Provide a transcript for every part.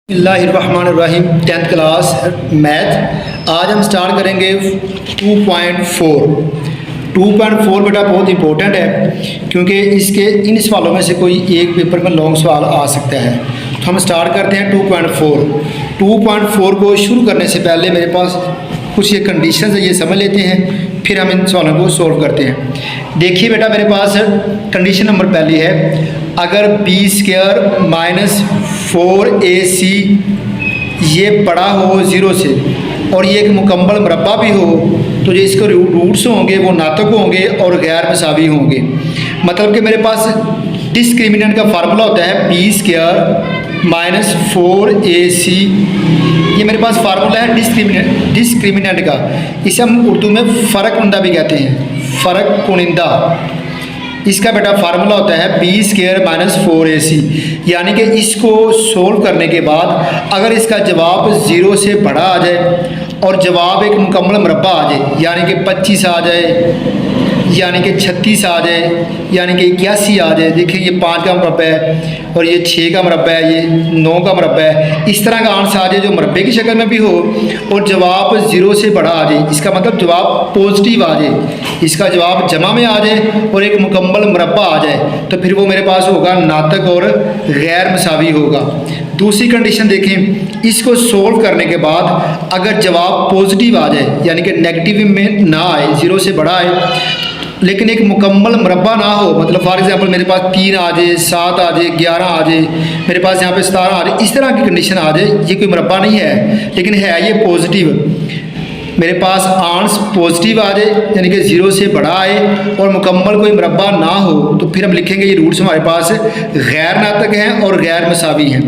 बिस्मिल्लाहिर्रहमानिर्रहीम 10th class math. आज हम स्टार्ट करेंगे 2.4 बेटा बहुत इंपॉर्टेंट है क्योंकि इसके इन सवालों में से कोई एक पेपर में लॉन्ग सवाल आ सकता है। तो हम स्टार्ट करते हैं 2.4 को शुरू करने से पहले मेरे पास कुछ ये कंडीशंस है, ये समझ लेते हैं, फिर हम इन सवालों को सॉल्व करते हैं। देखिए बेटा, मेरे पास कंडीशन नंबर पहली है, अगर b² माइनस 4ac ये बड़ा हो 0 से और ये एक मुकम्मल मुरब्बा भी हो तो जो इसके रूट्स होंगे वो नातक होंगे और गैर मसावी होंगे। मतलब कि मेरे पास डिस्क्रिमिनेंट का फार्मूला होता है b² माइनस 4ac। ये मेरे पास फार्मूला है डिस्क्रिमिनेंट का। इसे हम उर्दू में फ़र्क कुनिंदा भी कहते हैं, फ़र्क कुनिंदा। इसका बेटा फार्मूला होता है b² माइनस 4ac। यानी कि इसको सोल्व करने के बाद अगर इसका जवाब 0 से बड़ा आ जाए और जवाब एक मुकम्मल मुरब्बा आ जाए, यानी कि 25 आ जाए, यानी कि 36 आ जाए, यानी कि 81 आ जाए। देखिए ये 5 का मुरब्बा है और ये 6 का मुरब्बा है, ये 9 का मुरब्बा है। इस तरह का आंसर आ जाए जो मुरब्बे की शक्ल में भी हो और जवाब 0 से बड़ा आ जाए, इसका मतलब जवाब पॉजिटिव आ जाए, इसका जवाब जमा में आ जाए और एक मुकम्मल मुरब्बा आ जाए, तो फिर वो मेरे पास होगा नातक और गैर मसावी होगा। दूसरी कंडीशन देखें, इसको सोल्व करने के बाद अगर जवाब पॉजिटिव आ जाए, यानी कि नेगेटिव में ना आए, 0 से बड़ा आए, लेकिन एक मुकम्मल मुरब्बा ना हो, मतलब फॉर एग्जांपल मेरे पास 3 आ जाए, 7 आ जाए, 11 आ जाए, मेरे पास यहाँ पे 17 आ जाए, इस तरह की कंडीशन आ जाए, ये कोई मुरब्बा नहीं है लेकिन है ये पॉजिटिव। मेरे पास आंस पॉजिटिव आ जाए यानी कि 0 से बड़ा आए और मुकम्मल कोई मुरब्बा ना हो, तो फिर हम लिखेंगे ये रूट्स हमारे पास गैर नातक हैं और गैर मसावी हैं।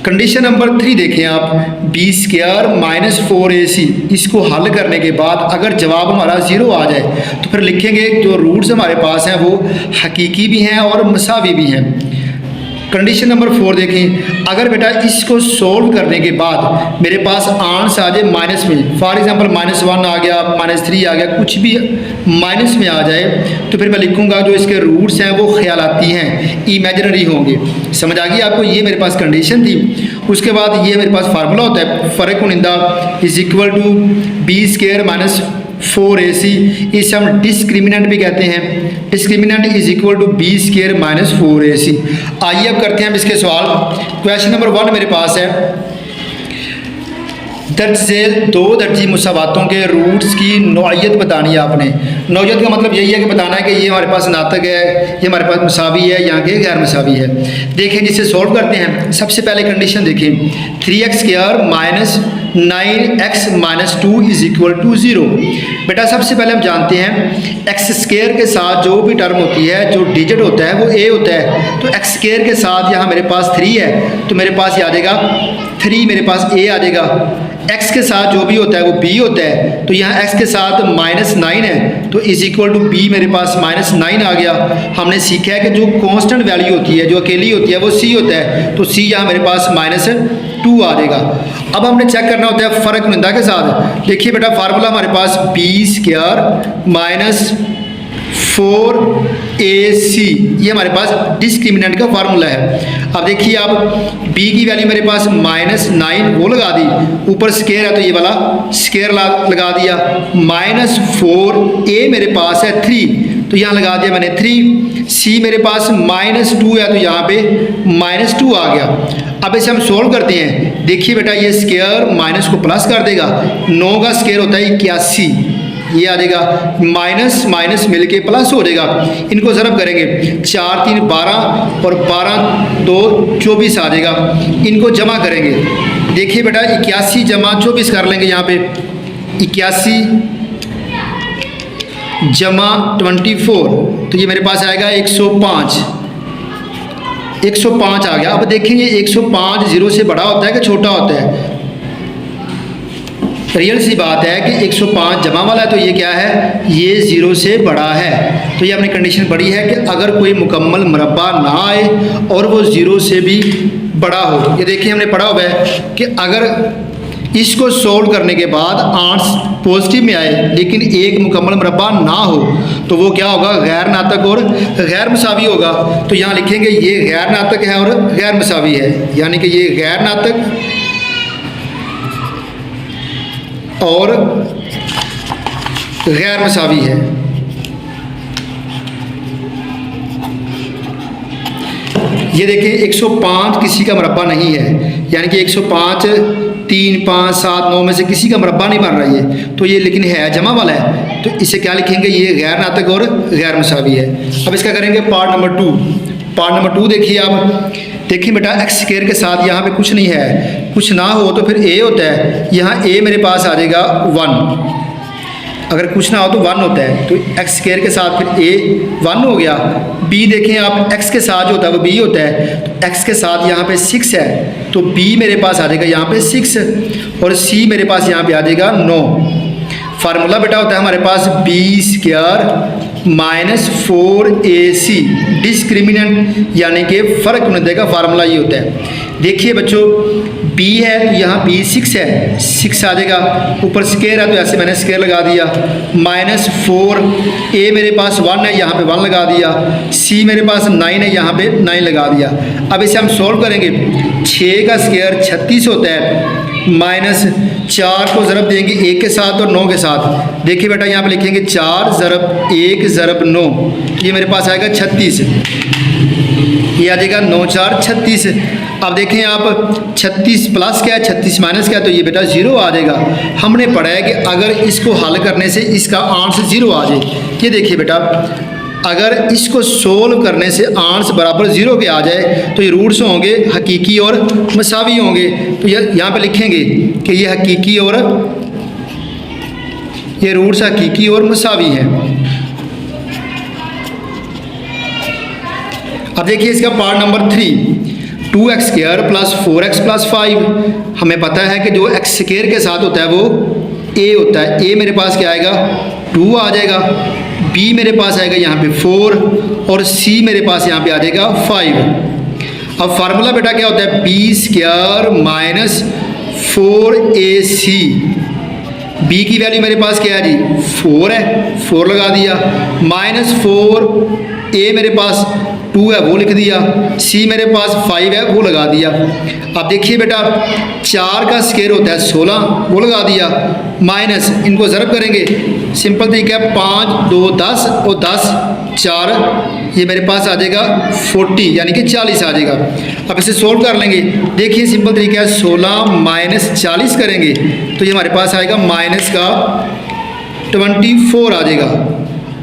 कंडीशन नंबर 3 देखें आप, b² माइनस 4ac। इसको हल करने के बाद अगर जवाब हमारा 0 आ जाए तो फिर लिखेंगे जो रूट्स हमारे पास हैं वो हकीकी भी हैं और मसावी भी हैं। कंडीशन नंबर 4 देखें, अगर बेटा इसको सोल्व करने के बाद मेरे पास आंस आ जाए माइनस में, फॉर एग्जांपल -1 आ गया, -3 आ गया, कुछ भी माइनस में आ जाए, तो फिर मैं लिखूंगा जो इसके रूट्स हैं वो ख्यालाती हैं, इमेजिनरी होंगे। समझ आ गई आपको? ये मेरे पास कंडीशन थी। उसके बाद ये मेरे पास फार्मूला होता है फ़र्क कुनिंदा is equal to b² minus 4ac। इसे हम डिस्क्रिमिनेंट भी कहते हैं, discriminant is equal to b² minus 4ac। आइए अब करते हैं इसके सवाल। क्वेश्चन नंबर 1 मेरे पास है, दर्ज झेल 2 दर्जी मुसावातों के रूट्स की नौइयत बतानी है आपने। नौइयत का मतलब यही है कि बताना है कि ये हमारे पास नातक है, ये हमारे पास मसावी है, यहाँ के गैर मसावी है। देखें जिसे सॉल्व करते हैं, सबसे पहले कंडीशन देखें, 3x² minus 9x minus 2 is equal to 0। बेटा सबसे पहले हम जानते हैं x² के साथ जो भी टर्म होती है, जो डिजिट होता है वो a होता है, तो x² के साथ यहाँ मेरे पास 3 है तो मेरे पास ये आ जाएगा 3, मेरे पास a आ जाएगा। x के साथ जो भी होता है वो b होता है, तो यहाँ x के साथ -9 है तो इज इक्वल टू b, मेरे पास -9 आ गया। हमने सीखा है कि जो कांस्टेंट वैल्यू होती है, जो अकेली होती है, वो c होता है, तो c यहाँ मेरे पास -2 आ जाएगा। अब हमने चेक करना होता है फ़र्क कुनिंदा के साथ। देखिए बेटा फार्मूला हमारे पास b² माइनस 4ac, ये हमारे पास डिस्क्रिमिनेंट का फार्मूला है। अब देखिए आप b की वैल्यू मेरे पास -9 वो लगा दी, ऊपर स्केयर है तो ये वाला स्केयर लगा दिया, -4a मेरे पास है 3 तो यहाँ लगा दिया मैंने 3, c मेरे पास -2 है तो यहाँ पे -2 आ गया। अब इसे हम सोल्व करते हैं। देखिए बेटा ये स्केयर माइनस को प्लस कर देगा, 9 का स्केयर होता है 81, ये आ जाएगा, माइनस माइनस मिलके प्लस हो जाएगा। इनको ज़रब करेंगे, 4 3 12 और 12 2 24 आ जाएगा। इनको जमा करेंगे, देखिए बेटा 81 जमा 24 कर लेंगे, यहाँ पे 81 जमा 24 तो ये मेरे पास आएगा 105 आ गया। अब देखेंगे 105 0 से बड़ा होता है कि छोटा होता है? रियल सी बात है कि 105 जमा वाला है तो ये क्या है, ये 0 से बड़ा है। तो ये अपनी कंडीशन बड़ी है कि अगर कोई मुकम्मल मुरब्बा ना आए और वो 0 से भी बड़ा हो। ये देखिए हमने पढ़ा हुआ है कि अगर इसको सोल्व करने के बाद आंसर पॉजिटिव में आए लेकिन एक मुकम्मल मुरब्बा ना हो तो वो क्या होगा, गैर नातक और गैर मसावी होगा। तो यहाँ लिखेंगे ये गैर नातक है और गैर मसावी है, यानी कि ये गैर नातक और गैर मसावी है। ये देखिए 105 किसी का मुरब्बा नहीं है, यानी कि 105 3 5 7 9 में से किसी का मुरब्बा नहीं बन रहा ये, तो ये लेकिन है जमा वाला है, तो इसे क्या लिखेंगे, ये गैर नातक और गैर मसावी है। अब इसका करेंगे पार्ट नंबर 2। पार्ट नंबर 2 देखिए आप, देखिए बेटा एक्स स्क्वायर के साथ यहाँ पे कुछ नहीं है, कुछ ना हो तो फिर ए होता है, यहाँ ए मेरे पास आ जाएगा 1, अगर कुछ ना हो तो 1 होता है, तो एक्स स्क्वायर के साथ फिर ए 1 हो गया। बी देखें आप, एक्स के साथ जो होता है वो बी होता है, तो एक्स के साथ यहाँ पे 6 है, तो बी मेरे पास आ जाएगा यहाँ पे 6 और सी मेरे पास यहाँ पे आ जाएगा 9। फार्मूला बेटा होता है हमारे पास B square minus 4ac discriminant यानी कि फ़र्क होने का फार्मूला ये होता है। देखिए बच्चों b है तो यहाँ b 6 है, 6 आ जाएगा, ऊपर स्क्वायर है तो ऐसे मैंने स्क्वायर लगा दिया, माइनस 4 a मेरे पास 1 है, यहाँ पे 1 लगा दिया, c मेरे पास 9 है, यहाँ पे 9 लगा दिया। अब इसे हम सोल्व करेंगे, 6 का स्क्वायर 36 होता है, माइनस 4 को ज़रब देंगे 1 के साथ और 9 के साथ। देखिए बेटा यहाँ पे लिखेंगे 4 ज़रब 1 ज़रब 9, ये मेरे पास आएगा 36, ये आ जाएगा 9 4 36। अब देखें आप 36 प्लस क्या है 36 माइनस क्या है, तो ये बेटा 0 आ जाएगा। हमने पढ़ा है कि अगर इसको हल करने से इसका आंसर 0 आ जाए, ये देखिए बेटा अगर इसको सोल्व करने से आंसर बराबर 0 के आ जाए तो ये रूट्स होंगे हकीकी और मसावी होंगे। तो यहाँ पे लिखेंगे कि ये हकीकी और ये रूट्स हकीकी और मसावी हैं। अब देखिए इसका part number 3, 2x square plus 4x plus 5। हमें पता है कि जो x स्क्वायर के साथ होता है वो a होता है, a मेरे पास क्या आएगा 2 आ जाएगा, b मेरे पास आएगा यहाँ पे 4 और c मेरे पास यहाँ पे आ जाएगा 5। अब फार्मूला बेटा क्या होता है, b square minus 4ac, b की वैल्यू मेरे पास क्या है जी 4 है, 4 लगा दिया, माइनस 4 a मेरे पास 2 है वो लिख दिया, c मेरे पास 5 है वो लगा दिया। अब देखिए बेटा 4 का स्क्वायर होता है 16 वो लगा दिया, माइनस इनको ज़रब करेंगे, सिंपल तरीका है 5 2 10 और 10 4, ये मेरे पास आ जाएगा 40 यानी कि 40 आ जाएगा। अब इसे सोल्व कर लेंगे, देखिए सिंपल तरीका है 16 माइनस 40 करेंगे तो ये हमारे पास आएगा माइनस का 24 आ जाएगा।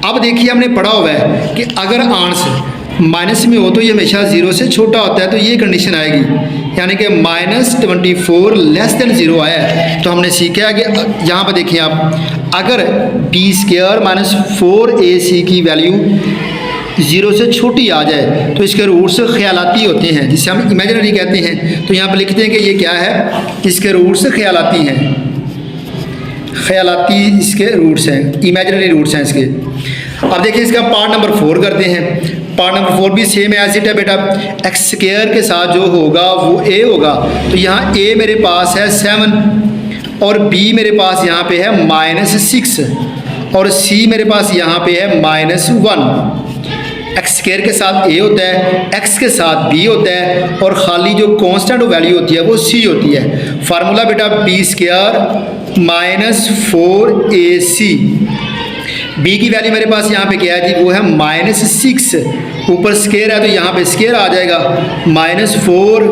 अब देखिए हमने पढ़ा हुआ है कि अगर आंसर माइनस में हो तो ये हमेशा 0 से छोटा होता है, तो ये कंडीशन आएगी, यानी कि माइनस 24 लेस देन 0 आया है। तो हमने सीखा है कि यहाँ पर देखिए आप, अगर b स्क्वायर माइनस 4ac की वैल्यू 0 से छोटी आ जाए तो इसके रूट्स ख्यालाती होते हैं, जिसे हम इमेजिनरी कहते हैं। तो यहाँ पर लिखते हैं कि ये क्या है, इसके रूट्स ख्यालाती हैं, ख्यालाती इसके रूट्स हैं, इमेजिनरी रूट्स हैं इसके। अब देखिए इसका पार्ट नंबर 4 करते हैं। पार्ट नंबर 4 भी सेम एज इट है बेटा, एक्स स्क्वायर के साथ जो होगा वो a होगा, तो यहाँ a मेरे पास है 7 और b मेरे पास यहाँ पे है माइनस 6 और c मेरे पास यहाँ पे है माइनस 1। एक्स स्क्वायर के साथ a होता है, x के साथ b होता है और खाली जो कांस्टेंट वैल्यू होती है वो c होती है। फार्मूला बेटा b square minus 4ac, b की वैल्यू मेरे पास यहाँ पे क्या है जी, वो है माइनस 6, ऊपर स्क्वायर है तो यहाँ पे स्क्वायर आ जाएगा, माइनस 4,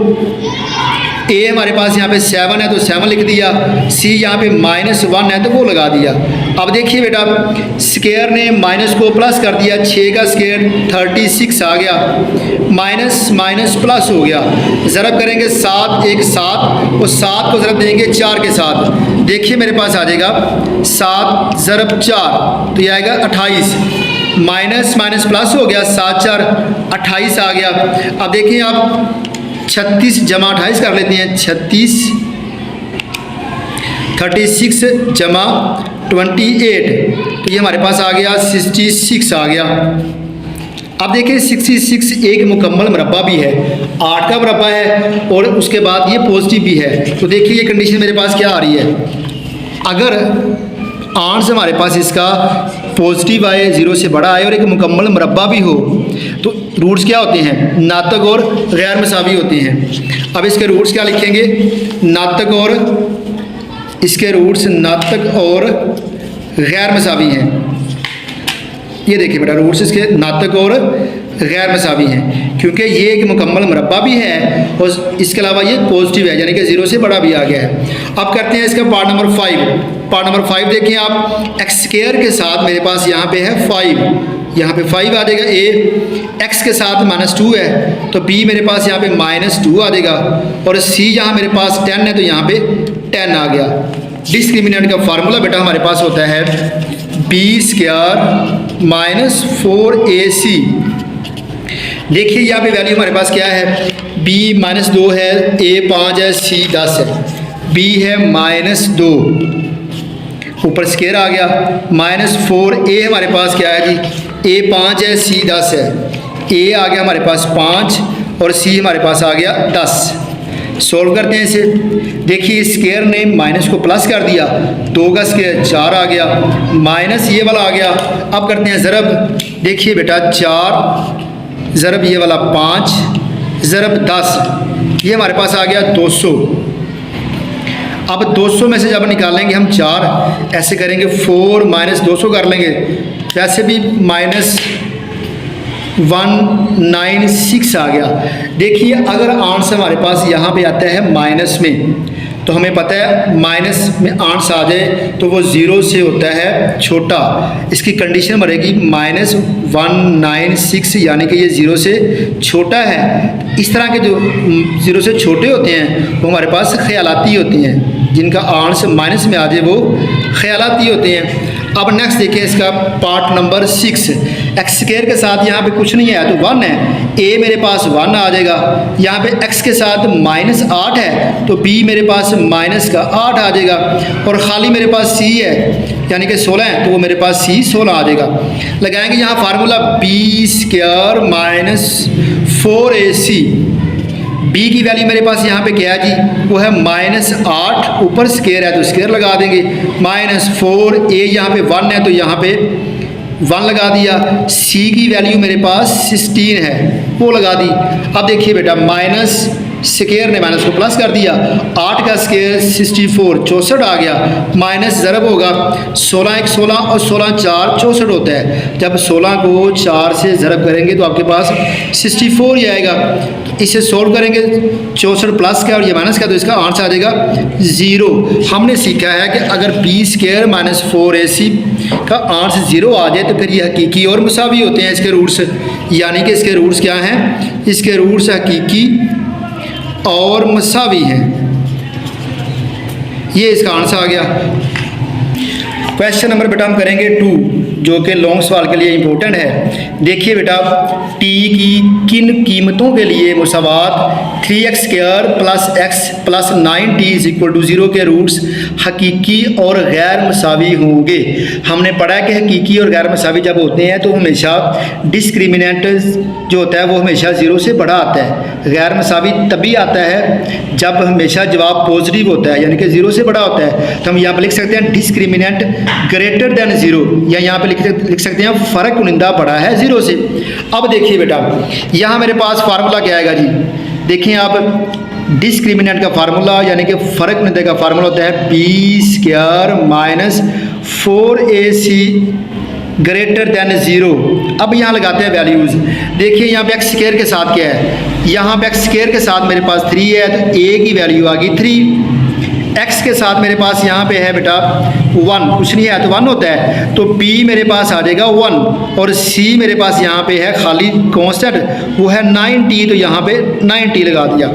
a हमारे पास यहाँ पे 7 है तो 7 लिख दिया, c यहाँ पे माइनस 1 है तो वो लगा दिया। अब देखिए बेटा स्क्वायर ने माइनस को प्लस कर दिया, 6 का स्क्वायर 36 आ गया, माइनस माइनस प्लस हो गया, ज़रब करेंगे 7 1 7 और 7 को ज़रब देंगे 4 के साथ, देखिए मेरे पास आ जाएगा 7 ज़रब 4 तो ये आएगा 28, माइनस माइनस प्लस हो गया, 7 4 28 आ गया। अब देखिए आप 36 जमा 28 कर लेते हैं, 36 जमा 28 तो ये हमारे पास आ गया 66 आ गया। अब देखिए 66 एक मुकम्मल मुरब्बा भी है 8 का मुरब्बा है और उसके बाद ये पॉजिटिव भी है। तो देखिए ये कंडीशन मेरे पास क्या आ रही है, अगर आंसर हमारे पास इसका पॉजिटिव आए, 0 से बड़ा आए और एक मुकम्मल मुरब्बा भी हो, तो रूट्स क्या होते हैं, नातक और गैर मसावी होते हैं। अब इसके रूट्स क्या लिखेंगे, नातक और, इसके रूट्स नातक और गैर मसावी हैं। ये देखिए बेटा रूट्स इसके नातक और गैर मसावी हैं, क्योंकि ये एक मुकम्मल मुरब्बा भी है और इसके अलावा ये पॉजिटिव है, यानी कि 0 से बड़ा भी आ गया है। अब करते हैं इसका पार्ट नंबर 5। पार्ट नंबर 5 देखिए आप, एक्स स्क्वायर के साथ मेरे पास यहाँ पे है 5, यहाँ पे 5 आ जाएगा ए, एक्स के साथ -2 है तो बी मेरे पास यहाँ पे -2 आ जाएगा, और सी यहाँ मेरे पास 10 है तो यहाँ पे 10 आ गया। डिस्क्रिमिनेंट का फार्मूला बेटा हमारे पास होता है b² - 4ac। देखिए यहाँ पे वैल्यू हमारे पास क्या है, b -2 है, a 5 है, c 10 है, b है -2, ऊपर स्केयर आ गया, -4a हमारे पास क्या है जी, a 5 है, c 10 है, a आ गया हमारे पास 5 और c हमारे पास आ गया 10। सोल्व करते हैं इसे। देखिए स्केयर ने माइनस को प्लस कर दिया, 2 का स्केयर 4 आ गया, माइनस ये वाला आ गया। अब करते हैं ज़रब। देखिए बेटा 4 ज़रब ये वाला 5 ज़रब 10, ये हमारे पास आ गया 200। अब 200 में से जब निकालेंगे हम 4, ऐसे करेंगे 4 - 200 कर लेंगे, वैसे भी -196 आ गया। देखिए अगर आंसर हमारे पास यहाँ पे आता है माइनस में, तो हमें पता है माइनस में आंसर आ जाए तो वो 0 से होता है छोटा, इसकी कंडीशन बनेगी -196, यानी कि ये 0 से छोटा है। इस तरह के जो 0 से छोटे होते हैं वो हमारे पास ख्यालाती होते हैं, जिनका आंसर माइनस में आ जाए वो ख्यालाती होते हैं। अब नेक्स्ट देखिए इसका पार्ट नंबर 6। एक्स स्क्वायर के साथ यहाँ पे कुछ नहीं है तो 1 है, a मेरे पास 1 आ जाएगा। यहाँ पे x के साथ -8 है तो b मेरे पास -8 आ जाएगा, और खाली मेरे पास c है यानी कि 16 है तो वो मेरे पास c 16 आ जाएगा। लगाएंगे यहाँ फार्मूला b² - 4ac। b की वैल्यू मेरे पास यहाँ पे क्या है जी, वो है -8, ऊपर स्केयर है तो स्केयर लगा देंगे, -4, a यहाँ पे 1 है तो यहाँ पे 1 लगा दिया, c की वैल्यू मेरे पास 16 है वो लगा दी। अब देखिए बेटा माइनस स्केयर ने माइनस को प्लस कर दिया, 8 का स्केयर 64 64 आ गया, माइनस ज़रब होगा 16 1 16 और 16 4 64 होता है। जब 16 को 4 से ज़रब करेंगे तो आपके पास 64 ही आएगा। तो इसे सोल्व करेंगे, 64 प्लस का और ये माइनस का, तो इसका आंसर आ जाएगा 0। हमने सीखा है कि अगर b² - 4ac का आंसर 0 आ जाए तो फिर ये हकीकी और मुसावी होते हैं इसके रूट्स, यानी कि इसके रूट्स क्या हैं, इसके रूट्स हकीकी और मसावी हैं। ये इसका आंसर आ गया। क्वेश्चन नंबर बेटा हम करेंगे 2, जो कि लॉन्ग सवाल के लिए इंपॉर्टेंट है। देखिए बेटा t की किन कीमतों के लिए मुसावात 3x² + x + 9t = 0 के रूट्स हकीकी और गैर मसावी होंगे। हमने पढ़ा है कि हकीकी और गैर मसावी जब होते हैं तो हमेशा डिस्क्रिमिनेंट जो होता है वो हमेशा 0 से बड़ा आता है। गैर मसावी तभी आता है जब हमेशा जवाब पॉजिटिव होता है, यानी कि 0 से बड़ा होता है। तो हम यहाँ पर लिख सकते हैं डिस्क्रिमिनेंट ग्रेटर देन 0, या यहाँ पे लिख सकते हैं फ़र्क कुनिंदा बड़ा है 0 से। अब देखिए बेटा यहाँ मेरे पास फार्मूला क्या आएगा जी, देखिए आप डिस्क्रिमिनेंट का फार्मूला यानी कि फ़र्क कुनिंदा का फार्मूला होता है b² - 4ac ग्रेटर देन 0। अब यहाँ लगाते हैं वैल्यूज़। देखिए यहाँ पे x² के साथ क्या है, यहाँ पे x² के साथ मेरे पास 3 है तो a की वैल्यू आ गई 3। x के साथ मेरे पास यहाँ पे है बेटा 1, कुछ नहीं है तो 1 होता है, तो b मेरे पास आ जाएगा 1, और c मेरे पास यहाँ पे है खाली कांस्टेंट वो है 9t, तो यहाँ पे 9t लगा दिया।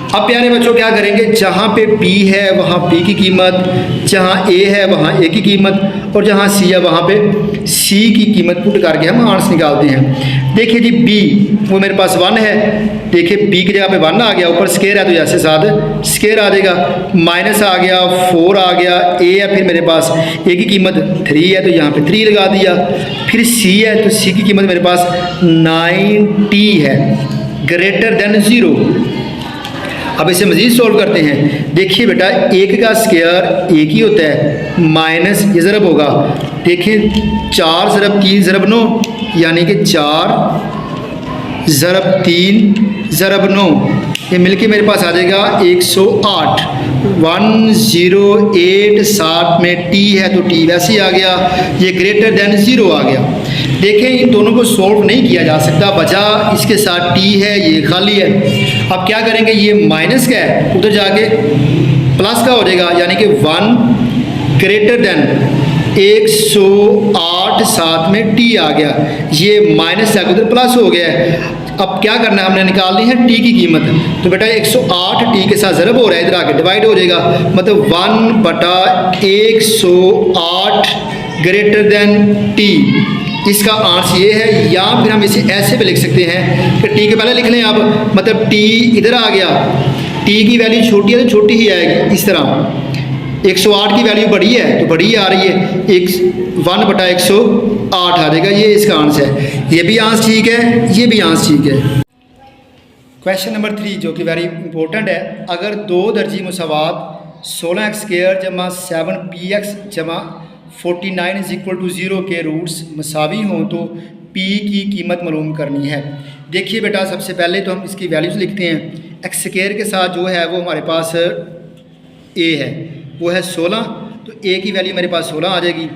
अब प्यारे बच्चों क्या करेंगे, जहाँ पे b है वहाँ b की कीमत, जहाँ a है वहाँ a की कीमत, और जहाँ c है वहाँ पे c की कीमत पुट करके हम आंसर निकालते हैं। देखिए जी b वो मेरे पास 1 है, देखिए b की जगह पे 1 आ गया, ऊपर स्केयर है तो जैसे साथ स्केयर आ जाएगा, माइनस आ गया 4 आ गया, a है फिर मेरे पास a की कीमत 3 है तो यहाँ पे 3 लगा दिया, फिर c है तो c की कीमत मेरे पास 9t है, ग्रेटर देन 0। अब इसे मज़ीद सोल्व करते हैं। देखिए बेटा, एक का स्क्वायर एक ही होता है, माइनस ये ज़रब होगा। देखिए 4 ज़रब 3 ज़रब 9, यानी कि 4 ज़रब 3 ज़रब 9, ये मिलके मेरे पास आ जाएगा 108। 108 साथ में टी है तो टी वैसे ही आ गया, ये ग्रेटर देन 0 आ गया। देखें इन दोनों को सॉल्व नहीं किया जा सकता, वजह इसके साथ टी है, ये खाली है। अब क्या करेंगे, ये माइनस का है, उधर जाके प्लस का हो जाएगा, यानी कि 1 ग्रेटर देन 108 साथ में टी आ गया, ये माइनस जाकर उधर प्लस हो गया है। अब क्या करना है, हमने निकालनी है टी की कीमत। तो बेटा 108 टी के साथ ज़रब हो रहा है, इधर आके डिवाइड हो जाएगा, मतलब 1/108 ग्रेटर देन टी। इसका आंसर ये है। या फिर हम इसे ऐसे भी लिख सकते हैं कि टी के पहले लिख लें आप, मतलब टी इधर आ गया, टी की वैल्यू छोटी है तो छोटी ही आएगी। इस तरह 108 की वैल्यू बड़ी है तो बड़ी ही आ रही है, 1/108 आ जाएगा। ये इसका आंसर है। ये भी आंसर ठीक है, ये भी आंसर ठीक है। क्वेश्चन नंबर 3 जो कि वेरी इंपॉर्टेंट है। अगर दो दर्जी मुसावात 16x² जमा 7px जमा 49 = 0 के रूट्स मसावी हों तो p की कीमत मालूम करनी है। देखिए बेटा, सबसे पहले तो हम इसकी वैल्यूज़ लिखते हैं। x² के साथ जो है वो हमारे पास a है, वो है 16, तो a की वैल्यू मेरे पास 16 आ जाएगी।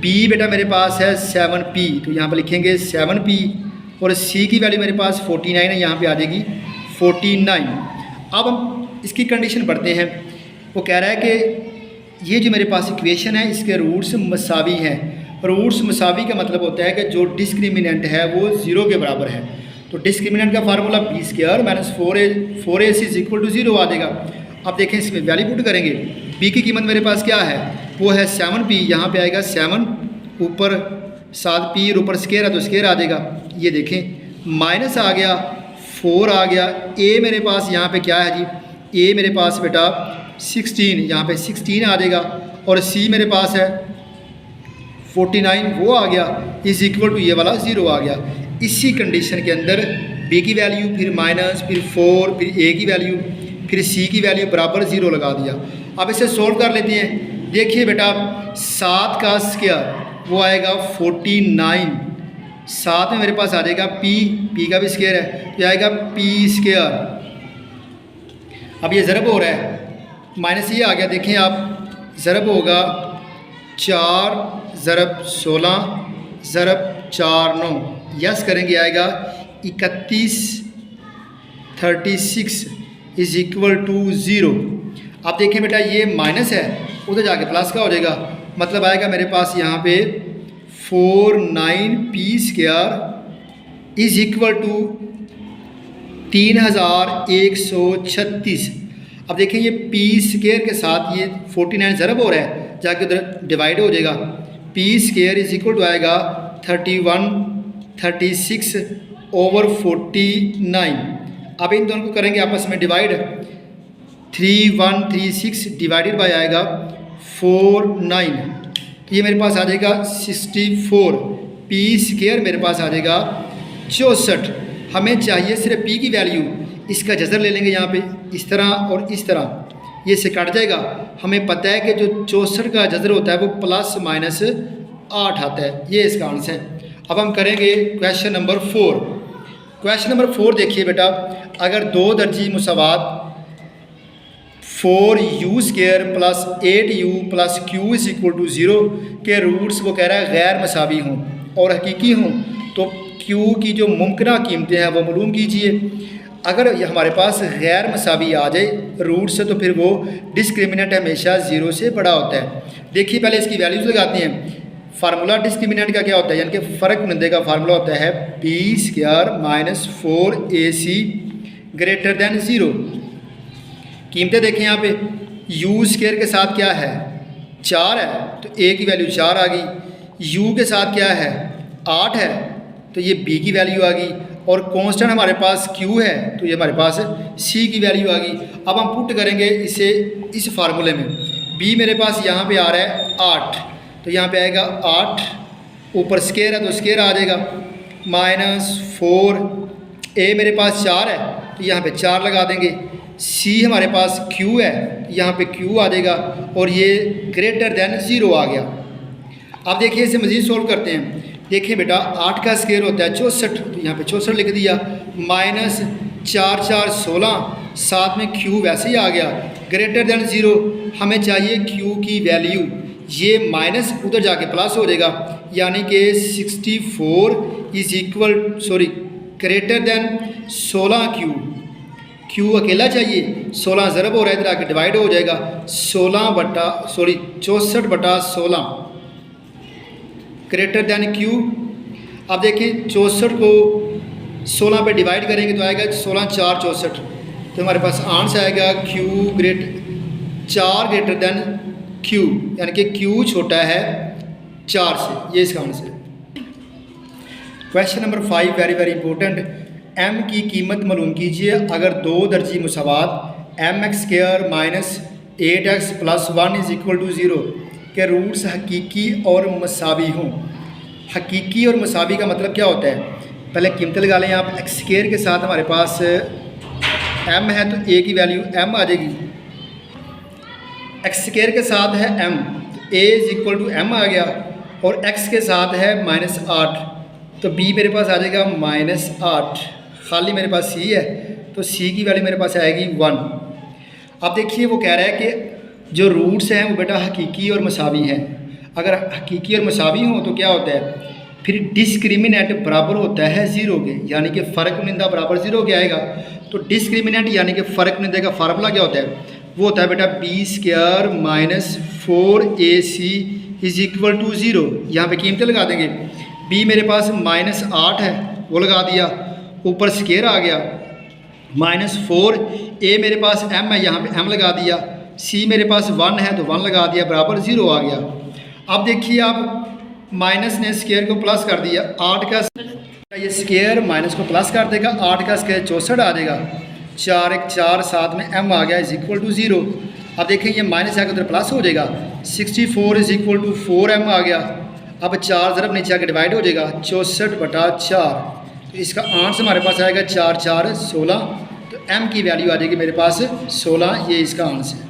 b बेटा मेरे पास है 7p, तो यहाँ पर लिखेंगे 7p, और c की वैल्यू मेरे पास 49 है, यहाँ पे आ जाएगी 49। अब हम इसकी कंडीशन पढ़ते हैं। वो कह रहा है कि ये जो मेरे पास इक्वेशन है इसके रूट्स मसावी हैं। रूट्स मसावी का मतलब होता है कि जो डिस्क्रिमिनेंट है वो 0 के बराबर है। तो डिस्क्रिमिनेंट का फार्मूला b² - 4ac = 0 आ जाएगा। अब देखें इसमें वैल्यू पुट करेंगे। b की कीमत मेरे पास क्या है, वो है 7p, यहाँ पे आएगा 7, ऊपर 7p और ऊपर स्क्वायर है तो स्क्वायर आ जाएगा। ये देखें माइनस आ गया, 4 आ गया। a मेरे पास यहाँ पे क्या है जी, a मेरे पास बेटा 16, यहाँ पे 16 आ जाएगा, और c मेरे पास है 49, वो आ गया, = ये वाला 0 आ गया। इसी कंडीशन के अंदर b की वैल्यू, फिर माइनस, फिर 4, फिर a की वैल्यू, फिर c की वैल्यू बराबर 0 लगा दिया। अब इसे सोल्व कर लेते हैं। देखिए बेटा, 7 का स्क्वायर वो आएगा 49, साथ में मेरे पास आ जाएगा p का भी स्क्वायर है तो आएगा p²। अब ये ज़रब हो रहा है, माइनस ये आ गया। देखें आप, ज़रब होगा 4 ज़रब 16 ज़रब 4 9, यस करेंगे आएगा 31 36 = 0। अब देखें बेटा, ये माइनस है, उधर जाके प्लस का हो जाएगा, मतलब आएगा मेरे पास यहाँ पे 49p² = 3136। अब देखिए ये p² के साथ ये 49 ज़रब हो रहा है, जाके उधर डिवाइड हो जाएगा। p² = आएगा 3136/49। अब इन दोनों को करेंगे आपस में डिवाइड, 3136 डिवाइडेड बाय आएगा 49, तो ये मेरे पास आ जाएगा 64। p² मेरे पास आ जाएगा 64। हमें चाहिए सिर्फ p की वैल्यू, इसका जज़र ले लेंगे यहाँ पे इस तरह और इस तरह, ये से कट जाएगा। हमें पता है कि जो 64 का जज़र होता है वो +- 8 आता है, ये इसका आंसर है। अब हम करेंगे क्वेश्चन नंबर 4। क्वेश्चन नंबर 4 देखिए बेटा, अगर दो दर्जी मुसावात 4u² + 8u + q = 0 के रूट्स वो कह रहा है गैर मसावी हों और हकीकी हों, तो q की जो मुमकिन कीमतें हैं वो मालूम कीजिए। अगर हमारे पास गैर मसावी आ जाए रूट से, तो फिर वो डिस्क्रिमिनेंट हमेशा 0 से बड़ा होता है। देखिए पहले इसकी वैल्यूज़ लगाते हैं। फार्मूला डिस्क्रिमिनेंट का क्या होता है, यानी कि फ़र्क कुनंदे का फार्मूला होता है b² - 4ac > 0। कीमतें देखें यहाँ पे, u² के साथ क्या है 4 है तो a की वैल्यू 4 आ गई, u के साथ क्या है 8 है तो ये b की वैल्यू आ गई, और कांस्टेंट हमारे पास q है तो ये हमारे पास c की वैल्यू आ गई। अब हम पुट करेंगे इसे इस फार्मूले में। b मेरे पास यहाँ पे आ रहा है 8, तो यहाँ पे आएगा 8, ऊपर स्क्वायर है तो स्क्वायर आ जाएगा, -4 ए मेरे पास 4 है तो यहाँ पे 4 लगा देंगे। सी हमारे पास क्यू है, यहाँ पे क्यू आ जाएगा और ये ग्रेटर देन 0 आ गया। अब देखिए इसे मज़ीद सोल्व करते हैं। देखिए बेटा 8 का स्क्वायर होता है 64, तो यहाँ पे 64 लिख दिया, माइनस 4 4 16, साथ में क्यू वैसे ही आ गया, ग्रेटर देन 0। हमें चाहिए क्यू की वैल्यू, ये माइनस उधर जाके प्लस हो जाएगा, यानी कि 64 is equal greater than 16 Q. Q अकेला चाहिए, 16 ज़रब हो रहा है, इधर आके डिवाइड हो जाएगा, 64/16 ग्रेटर देन क्यू। अब देखिए 64 को 16 पे डिवाइड करेंगे तो आएगा 16 4 64, तो हमारे पास आंसर आएगा क्यू 4 ग्रेटर देन क्यू, यानी कि क्यू छोटा है 4 से। ये इसका आंसर है। Question number 5 very very important. m की कीमत मालूम कीजिए अगर दो दर्जी मुसावात mx² minus 8x plus 1 is equal to 0 के रूट्स हकीकी और मसावी हों। हकीकी और मसावी का मतलब क्या होता है? पहले कीमत लगा लें आप। x² के साथ हमारे पास m है तो a की वैल्यू m आ जाएगी, x² के साथ है m तो a is equal to m आ गया, और x के साथ है -8 तो b मेरे पास आ जाएगा -8। खाली मेरे पास c है तो c की वैल्यू मेरे पास आएगी 1। अब देखिए वो कह रहा है कि जो रूट्स हैं वो बेटा हकीकी और मसावी हैं। अगर हकीकी और मसावी हों तो क्या होता है, फिर डिस्क्रिमिनेंट बराबर होता है 0 के, यानी कि फ़र्क निंदा बराबर 0 के आएगा। तो डिस्क्रिमिनेंट यानी कि फ़र्क निंदे का फार्मूला क्या होता है, वो होता है बेटा b² minus 4ac is equal to 0। यहाँ पे कीमतें लगा देंगे। b मेरे पास -8 है वो लगा दिया, ऊपर स्केयर आ गया, -4, a मेरे पास m है यहाँ पे m लगा दिया, c मेरे पास 1 है तो 1 लगा दिया, बराबर 0 आ गया। अब देखिए आप माइनस ने स्केयर को प्लस कर दिया, 8 का ये स्केयर माइनस को प्लस कर देगा, 8 का स्केयर 64 आ जाएगा, 4 1 4 साथ में m आ गया इज इक्वल टू 0। अब देखें ये माइनस आकर उधर प्लस हो जाएगा, 64 इज इक्वल टू 4m आ गया। अब 4 ज़रब नीचे आकर डिवाइड हो जाएगा, 64/4, तो इसका आंसर हमारे पास आएगा 4 4 16, तो m की वैल्यू आ जाएगी मेरे पास 16। ये इसका आंसर है।